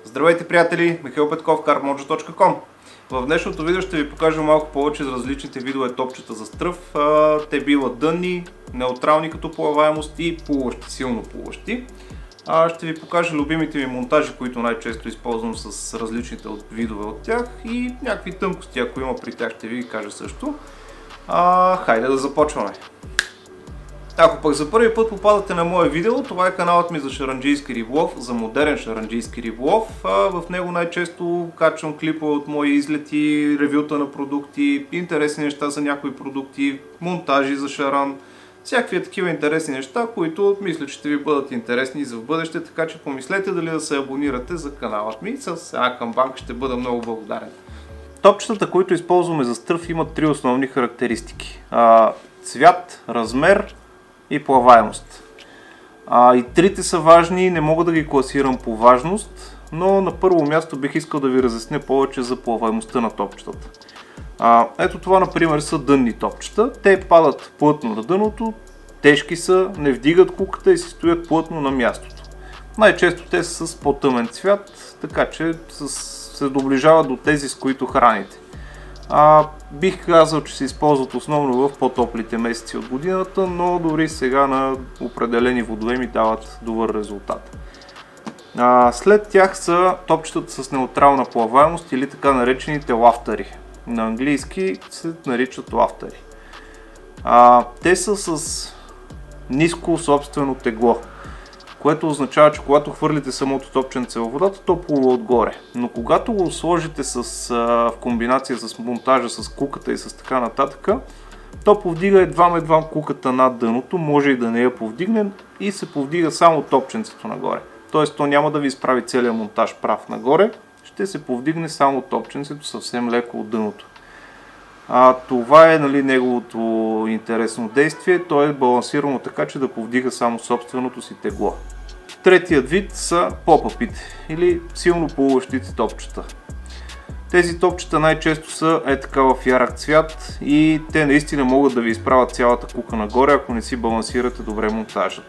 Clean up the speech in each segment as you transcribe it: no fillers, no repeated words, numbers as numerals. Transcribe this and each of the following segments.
Здравейте, приятели! Михаил Петков, carmojo.com. В днешното видео ще ви покажа малко повече за различните видове топчета за стръв. Те биват дънни, неутрални като плаваемост и плуващи, силно плуващи. Ще ви покажа любимите ми монтажи, които най-често използвам с различните видове от тях и някакви тънкости, ако има при тях, ще ви ги кажа също. Хайде да започваме! Ако пък за първи път попадате на мое видео, това е каналът ми за шаранджийски риболов, за модерен шаранджийски риболов. В него най-често качвам клипове от мои излети, ревюта на продукти, интересни неща за някои продукти, монтажи за шаран, всякакви такива интересни неща, които мисля, че ще ви бъдат интересни и за в бъдеще, така че помислете дали да се абонирате за каналът ми. С една камбанка ще бъда много благодарен. Топчетата, които използваме за стръв, имат три основни характеристики. Цвят, размер и плаваемост. И трите са важни, не мога да ги класирам по важност, но на първо място бих искал да ви разясня повече за плаваемостта на топчетата. Ето това, например, са дънни топчета. Те падат плътно на дъното, тежки са, не вдигат куката и си стоят плътно на мястото. Най-често те са с по-тъмен цвят, така че се доближават до тези, с които храните. Бих казал, че се използват основно в по-топлите месеци от годината, но дори сега на определени водоеми дават добър резултат. След тях са топчетата с неутрална плаваемост или така наречените лафтъри. На английски се наричат лафтъри. Те са с ниско собствено тегло, което означава, че когато хвърлите самото топченце във водата, то плува отгоре. Но когато го сложите в комбинация с монтажа, с куката и с така нататък, то повдига едвам куката над дъното, може и да не я повдигне и се повдига само топченцето нагоре. Тоест то няма да ви изправи целият монтаж прав нагоре, ще се повдигне само топченцето съвсем леко от дъното. Това е неговото интересно действие, то е балансирано така, че да повдига само собственото си тегло. Третият вид са попъпите или силно плуващите топчета. Тези топчета най-често са така в ярък цвят и те наистина могат да ви изправят цялата кука нагоре, ако не си балансирате добре монтажа.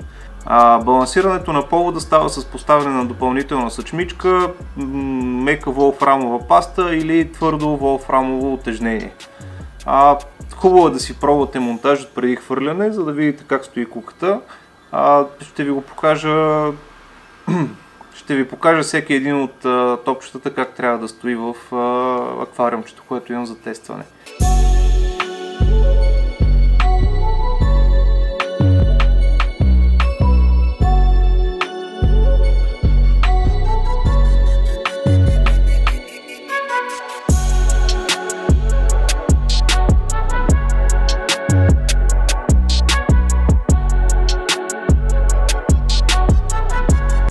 Балансирането на повода става с поставяне на допълнителна съчмичка, мека волфрамова паста или твърдо волфрамово утежнение. Хубаво е да си пробвате монтажът преди хвърляне, за да видите как стои куката. Ще ви покажа всеки един от топчетата как трябва да стои в аквариумчето, което имам за тестване.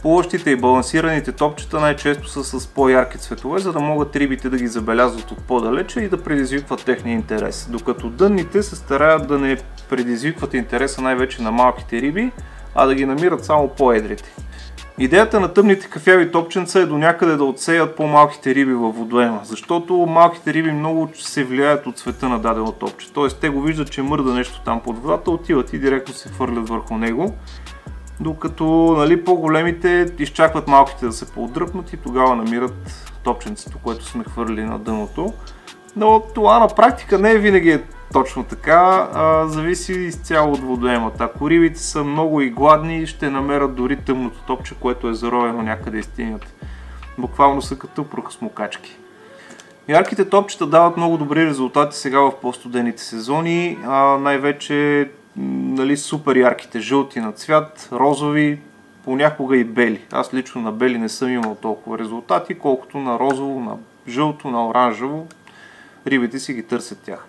Плуващите и балансираните топчета най-често са с по-ярки цветове, за да могат рибите да ги забелязват от по-далече и да предизвикват техния интерес. Докато дънните се стараят да не предизвикват интереса най-вече на малките риби, а да ги намират само по-едрите. Идеята на тъмните кафяви топченца е до някъде да отсеят по-малките риби във водоема, защото малките риби много се влияят от цвета на дадено топче. Т.е. те го виждат, че мърда нещо там под водата, отиват и директно се хвърлят върху него. Докато по-големите изчакват малките да се поотдръпнат и тогава намират топченцето, което сме хвърли на дъното. Но това на практика не винаги е точно така, зависи изцяло от водоемата. Ако рибите са много и гладни, ще намерят дори тъмното топче, което е заровено някъде из стената. Буквално са като прахосмокачки. Ярките топчета дават много добри резултати сега в по-студените сезони, най-вече супер ярките жълти на цвят, розови, понякога и бели. Аз лично на бели не съм имал толкова резултати, колкото на розово, на жълто, на оранжево. Рибите си ги търсят тях.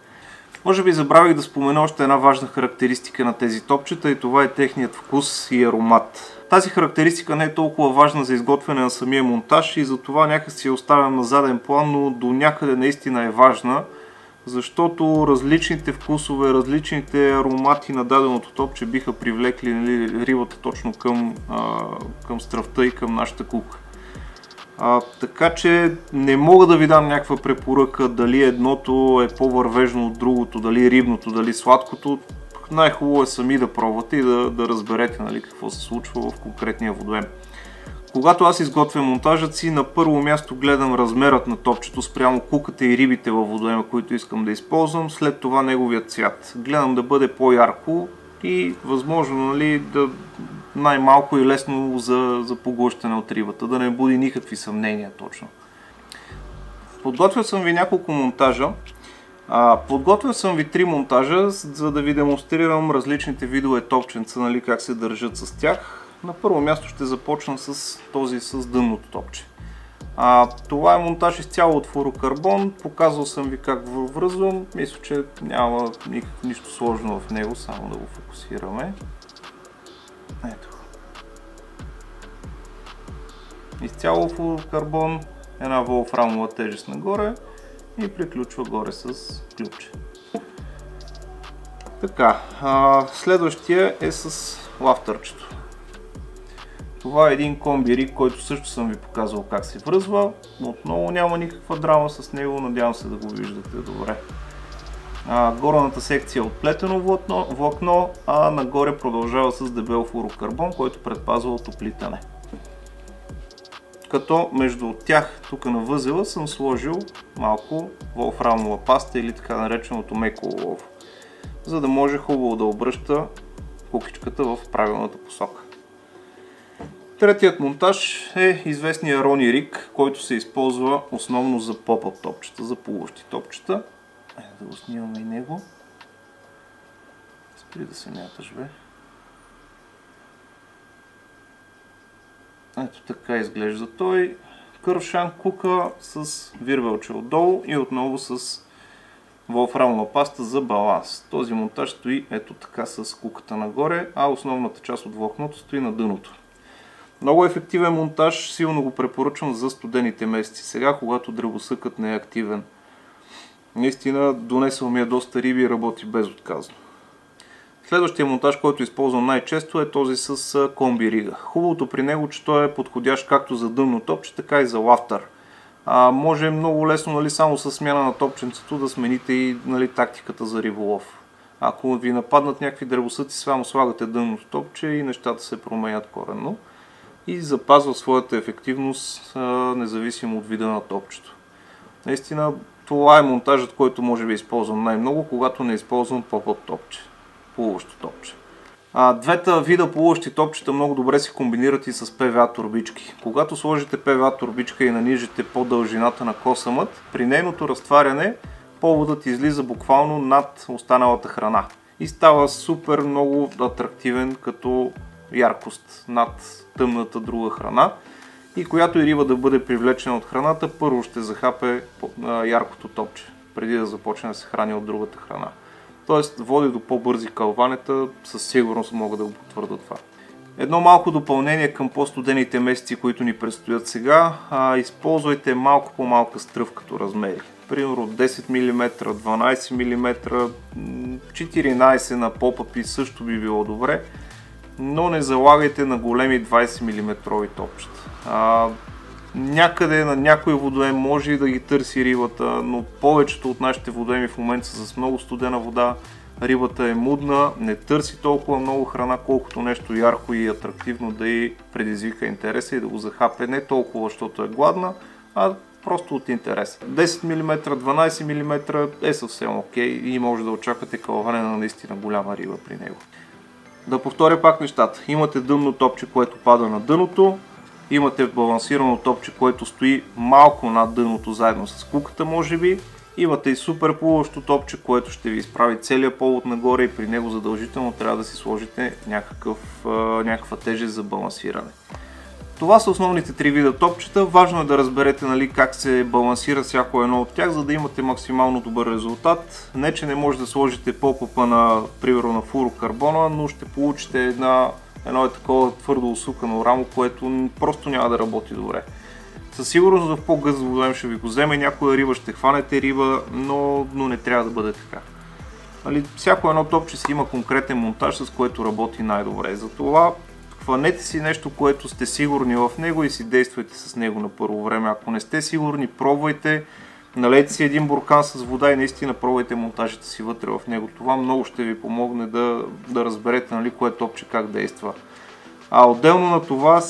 Може би забравих да спомена още една важна характеристика на тези топчета и това е техният вкус и аромат. Тази характеристика не е толкова важна за изготвяне на самия монтаж и затова някак си я оставям на заден план, но до някъде наистина е важна, защото различните вкусове, различните аромати на даденото топче биха привлекли рибата точно към стръвта и към нашата кука. Така че не мога да ви дам някаква препоръка дали едното е по-вървежно от другото, дали рибното, дали сладкото. Най-хубаво е сами да пробвате и да разберете какво се случва в конкретния водоем. Когато аз изготвям монтажът си, на първо място гледам размерът на топчето спрямо куката и рибите във водоема, които искам да използвам, след това неговият цвят. Гледам да бъде по-ярко и възможно, нали, да най-малко и лесно за поглъщане от рибата, да не буди никакви съмнения точно. Подготвил съм ви няколко монтажа. Подготвил съм ви 3 монтажа, за да ви демонстрирам различните видове топченца, нали, как се държат с тях. На първо място ще започна с този с дънното топче. Това е монтаж изцяло от флуорокарбон, показвал съм ви как го връзвам, мисля, че няма нищо сложно в него, само да го фокусираме. Ето. Изцяло флуорокарбон, една волфрамова тежест нагоре и приключва горе с ключ. Така, следващия е с лафтърчето. Това е един комби риг, който също съм ви показвал как се връзва. Отново няма никаква драма с него, надявам се да го виждате добре. Горната секция е от плетено влакно, а нагоре продължава с дебел флуорокарбон, който предпазва от оплитане. Като между тях, тук на възела, съм сложил малко волфрамова паста или така нареченото меко олово, за да може хубаво да обръща кукичката в правилната посока. Третият монтаж е известният Рони риг, който се използва основно за поп-ап топчета, за плуващи топчета. Да го снимаме и него. Спри да се мяташ, бе. Ето така изглежда той. Кършан кука с вирвелче отдолу и отново с волфрамова паста за баланс. Този монтаж стои ето така с куката нагоре, а основната част от влакното стои на дъното. Много ефективен монтаж, силно го препоръчвам за студените месеци. Сега, когато дръбосъкът не е активен. Наистина, донесъл ми е доста риби и работи безотказно. Следващия монтаж, който използвам най-често, е този с комби рига. Хубавото при него, че той е подходящ както за дънно топче, така и за лафтър. Може много лесно, нали, само с смяна на топченцето да смените и, нали, тактиката за риболов. Ако ви нападнат някакви дръбосъци, само слагате дънното топче и нещата се променят коренно. И запазва своята ефективност, независимо от вида на топчето. Наистина, това е монтажът, който може би използвам най-много, когато не използвам поп-ап топче, плуващо топче. Двете вида плуващи топчета много добре се комбинират и с PVA турбички. Когато сложите PVA турбичка и нанижите по дължината на косъмът, при нейното разтваряне поводът излиза буквално над останалата храна и става супер много атрактивен като яркост над тъмната друга храна, и която и риба да бъде привлечена от храната, първо ще захапе яркото топче, преди да започне да се храни от другата храна. Тоест води до по-бързи кълванета, със сигурност мога да го потвърда това. Едно малко допълнение към по-студените месеци, които ни предстоят сега. Използвайте малко по-малка стръв като размери. Примерно 10 мм, 12 мм, 14 на попъпи също би било добре. Но не залагайте на големи 20 мм топчета. Някъде на някой водоем може и да ги търси рибата, но повечето от нашите водоеми в момента са с много студена вода. Рибата е мудна, не търси толкова много храна, колкото нещо ярко и атрактивно да й предизвика интереса и да го захапе не толкова, защото е гладна, а просто от интерес. 10 мм, 12 мм е съвсем окей и може да очаквате кълване на наистина голяма риба при него. Да повторя пак нещата. Имате дънно топче, което пада на дъното. Имате балансирано топче, което стои малко над дъното, заедно с куката може би. Имате и супер плуващо топче, което ще ви изправи целият повод нагоре и при него задължително трябва да си сложите някаква тежест за балансиране. Това са основните 3 вида топчета. Важно е да разберете, нали, как се балансира всяко едно от тях, за да имате максимално добър резултат. Не, че не може да сложите попъпа на, примерно, на флуорокарбона, но ще получите едно е такова твърдо усукано рамо, което просто няма да работи добре. Със сигурност в по-гъст водоем ще ви го вземе някоя риба, ще хванете риба, но не трябва да бъде така. Нали, всяко едно топче си има конкретен монтаж, с което работи най-добре. Затова хванете си нещо, което сте сигурни в него и си действайте с него на първо време. Ако не сте сигурни, пробвайте, налейте си един буркан с вода и наистина пробвайте монтажите си вътре в него. Това много ще ви помогне да разберете, нали, кое топче как действа. А отделно на това,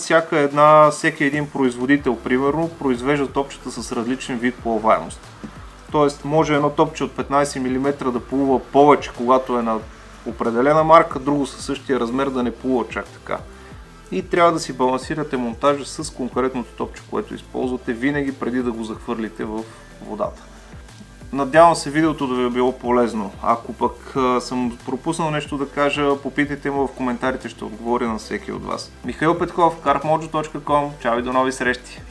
всеки един производител, примерно, произвежда топчета с различен вид плаваемост. Тоест, може едно топче от 15 мм да плува повече, когато е на определена марка, друго със същия размер да не плува чак така. И трябва да си балансирате монтажа с конкретното топче, което използвате винаги преди да го захвърлите в водата. Надявам се видеото да ви е било полезно. Ако пък съм пропуснал нещо да кажа, попитайте ме в коментарите, ще отговоря на всеки от вас. Михаил Петков, carpmojo.com. Чао и до нови срещи!